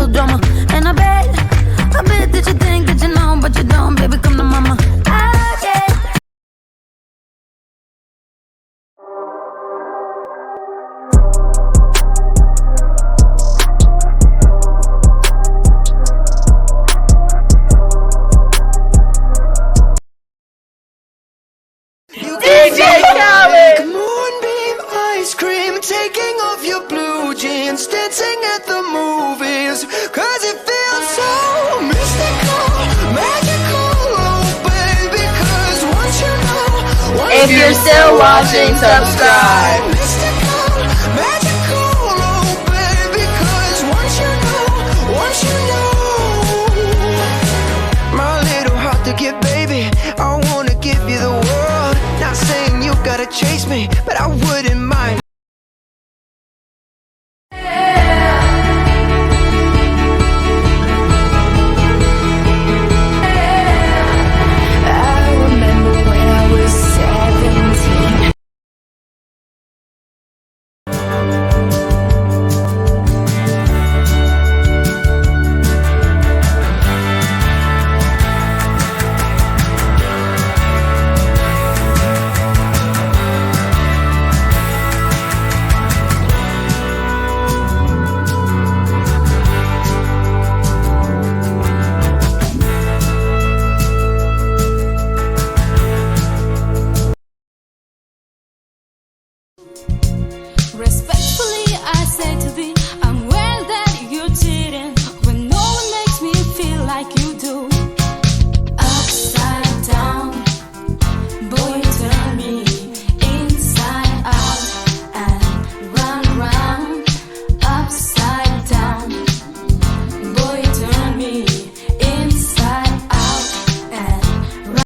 little drama. And I bet that you think that you know, but you don't, baby, come to mama. I get DJ Khaled! Moonbeam ice cream, taking off your blue jeans, dancing at the movies, cause it feels so mystical, magical, oh baby, cause once you know, If you're still watching, subscribe. mystical, magical, oh baby, cause once you know, my little heart to give, baby, I wanna give you the world, not saying you gotta chase me, but I wouldn't mind. I remember when I was 17. Respectfully, I say to thee, I'm aware that you're cheating when no one makes me feel like you do. Upside down, boy, you turn me inside out and run round. Upside down, boy, you turn me inside out and run.